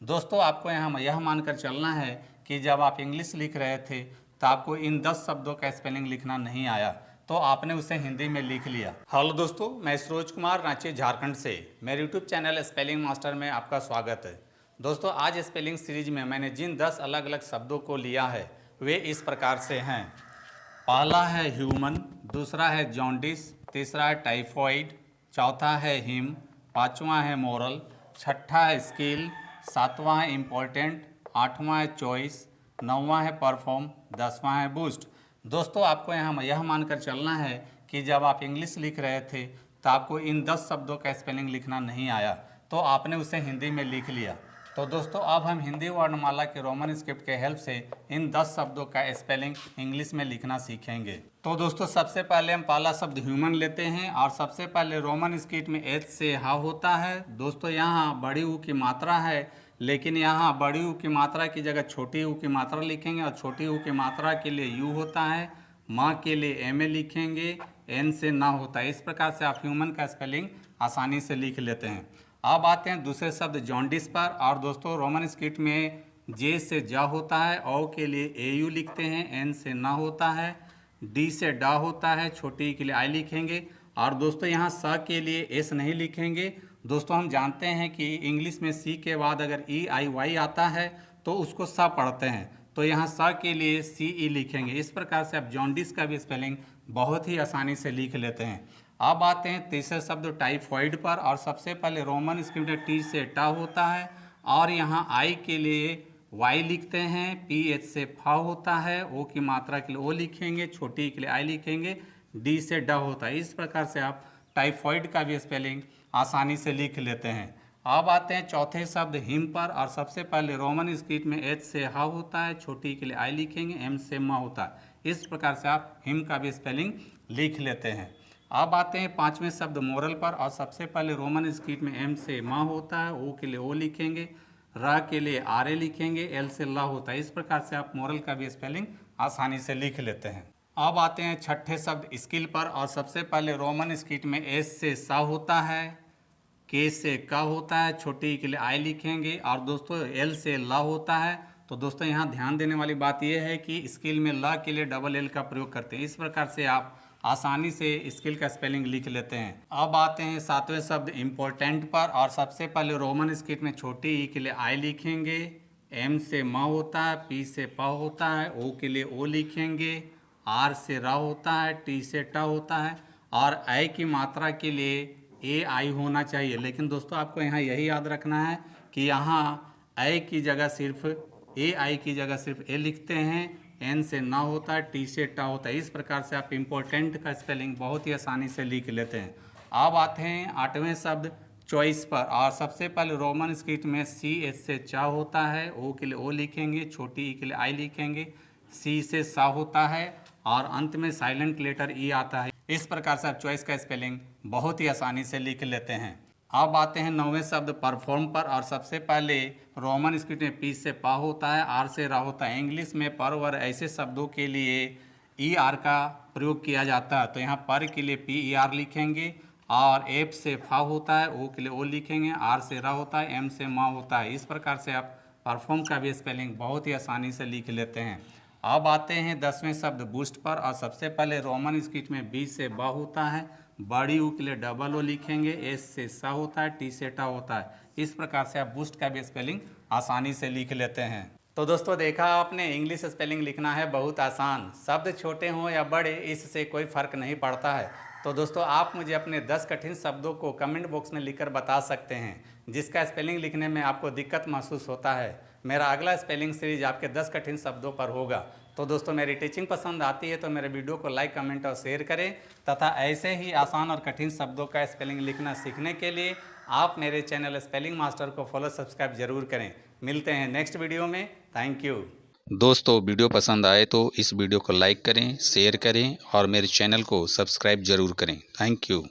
दोस्तों आपको यहाँ यह मानकर चलना है कि जब आप इंग्लिश लिख रहे थे तो आपको इन 10 शब्दों का स्पेलिंग लिखना नहीं आया, तो आपने उसे हिंदी में लिख लिया। हेलो दोस्तों, मैं सरोज कुमार रांची झारखंड से मेरे यूट्यूब चैनल स्पेलिंग मास्टर में आपका स्वागत है। दोस्तों आज स्पेलिंग सीरीज में मैंने जिन 10 अलग अलग शब्दों को लिया है वे इस प्रकार से हैं। पहला है ह्यूमन, दूसरा है जॉन्डिस, तीसरा है टाइफॉइड, चौथा है हिम, पांचवा है मोरल, छठा है स्किल, सातवां है इम्पोर्टेंट, आठवां है चॉइस, नौवां है परफॉर्म, दसवां है बूस्ट। दोस्तों आपको यहाँ यह मानकर चलना है कि जब आप इंग्लिश लिख रहे थे तो आपको इन 10 शब्दों का स्पेलिंग लिखना नहीं आया, तो आपने उसे हिंदी में लिख लिया। तो दोस्तों अब हम हिंदी वर्णमाला के रोमन स्क्रिप्ट के हेल्प से इन 10 शब्दों का स्पेलिंग इंग्लिश में लिखना सीखेंगे। तो दोस्तों सबसे पहले हम पहला शब्द ह्यूमन लेते हैं और सबसे पहले रोमन स्क्रिप्ट में एच से हा होता है। दोस्तों यहाँ बड़ी ऊ की मात्रा है, लेकिन यहाँ बड़ी ऊ की मात्रा की जगह छोटी ऊ की मात्रा लिखेंगे और छोटी ऊ की मात्रा के लिए यू होता है, माँ के लिए एम ए लिखेंगे, एन से ना होता है। इस प्रकार से आप ह्यूमन का स्पेलिंग आसानी से लिख लेते हैं। अब आते हैं दूसरे शब्द जॉन्डिस पर। और दोस्तों रोमन स्क्रिप्ट में जे से जा होता है, ओ के लिए ए यू लिखते हैं, एन से ना होता है, डी से डा होता है, छोटी के लिए आई लिखेंगे। और दोस्तों यहाँ स के लिए एस नहीं लिखेंगे। दोस्तों हम जानते हैं कि इंग्लिश में सी के बाद अगर ई आई वाई आता है तो उसको स पढ़ते हैं, तो यहाँ स के लिए सी ई लिखेंगे। इस प्रकार से आप जॉन्डिस का भी स्पेलिंग बहुत ही आसानी से लिख लेते हैं। अब आते हैं तीसरे शब्द टाइफॉइड पर। और सबसे पहले रोमन स्क्रिप्ट में टी से टा होता है और यहाँ आई के लिए वाई लिखते हैं, पी एच से फा होता है, ओ की मात्रा के लिए ओ लिखेंगे, छोटी के लिए आई लिखेंगे, डी से ड होता है। इस प्रकार से आप टाइफॉइड का भी स्पेलिंग आसानी से लिख लेते हैं। अब आते हैं चौथे शब्द हिम पर। और सबसे पहले रोमन स्क्रिप्ट में एच से हा होता है, छोटी के लिए आई लिखेंगे, एम से मा होता है। इस प्रकार से आप हिम का भी स्पेलिंग लिख लेते हैं। अब आते हैं पांचवें शब्द मोरल पर। और सबसे पहले रोमन स्क्रिप्ट में एम से मा होता है, ओ के लिए ओ लिखेंगे, र के लिए आर ए लिखेंगे, एल से ला होता है। इस प्रकार से आप मोरल का भी स्पेलिंग आसानी से लिख लेते हैं। अब आते हैं छठे शब्द स्किल पर। और सबसे पहले रोमन स्क्रिप्ट में एस से सा होता है, के से का होता है, छोटी के लिए आई लिखेंगे, और दोस्तों एल से ला होता है। तो दोस्तों यहाँ ध्यान देने वाली बात यह है कि स्किल में ला के लिए डबल एल का प्रयोग करते हैं। इस प्रकार से आप आसानी से स्किल का स्पेलिंग लिख लेते हैं। अब आते हैं सातवें शब्द इम्पोर्टेंट पर। और सबसे पहले रोमन स्क्रिप्ट में छोटी ई के लिए आई लिखेंगे, एम से मा होता है, पी से पा होता है, ओ के लिए ओ लिखेंगे, आर से रा होता है, टी से टा होता है, और आई की मात्रा के लिए ए आई होना चाहिए। लेकिन दोस्तों आपको यहाँ यही याद रखना है कि यहाँ आई की जगह सिर्फ ए आई की जगह सिर्फ ए लिखते हैं, एन से ना होता है, टी से टा होता है। इस प्रकार से आप इम्पोर्टेंट का स्पेलिंग बहुत ही आसानी से लिख लेते हैं। अब आते हैं आठवें शब्द चॉइस पर। और सबसे पहले रोमन स्क्रिप्ट में सी एच से चा होता है, ओ के लिए ओ लिखेंगे, छोटी ई के लिए आई लिखेंगे, सी से सा होता है, और अंत में साइलेंट लेटर ई आता है। इस प्रकार से आप चॉइस का स्पेलिंग बहुत ही आसानी से लिख लेते हैं। अब आते हैं नौवें शब्द परफॉर्म पर। और सबसे पहले रोमन स्क्रिप्ट में पी से पा होता है, आर से रा होता है। इंग्लिश में पर वर ऐसे शब्दों के लिए ई आर का प्रयोग किया जाता है, तो यहाँ पर के लिए पी ई आर लिखेंगे, और एफ से फा होता है, ओ के लिए ओ लिखेंगे, आर से रा होता है, एम से मा होता है। इस प्रकार से आप परफॉर्म का भी स्पेलिंग बहुत ही आसानी से लिख लेते हैं। अब आते हैं 10वें शब्द बूस्ट पर। और सबसे पहले रोमन स्क्रिप्ट में बी से बा होता है, बड़ी ऊ के लिए डबल ओ लिखेंगे, एस से सा होता है, टी से टा होता है। इस प्रकार से आप बूस्ट का भी स्पेलिंग आसानी से लिख लेते हैं। तो दोस्तों देखा आपने, इंग्लिश स्पेलिंग लिखना है बहुत आसान। शब्द छोटे हों या बड़े इससे कोई फ़र्क नहीं पड़ता है। तो दोस्तों आप मुझे अपने 10 कठिन शब्दों को कमेंट बॉक्स में लिखकर बता सकते हैं जिसका स्पेलिंग लिखने में आपको दिक्कत महसूस होता है। मेरा अगला स्पेलिंग सीरीज आपके 10 कठिन शब्दों पर होगा। तो दोस्तों मेरी टीचिंग पसंद आती है तो मेरे वीडियो को लाइक, कमेंट और शेयर करें, तथा ऐसे ही आसान और कठिन शब्दों का स्पेलिंग लिखना सीखने के लिए आप मेरे चैनल स्पेलिंग मास्टर को फॉलो, सब्सक्राइब जरूर करें। मिलते हैं नेक्स्ट वीडियो में। Thank you. दोस्तों वीडियो पसंद आए तो इस वीडियो को लाइक करें, शेयर करें और मेरे चैनल को सब्सक्राइब जरूर करें। Thank you.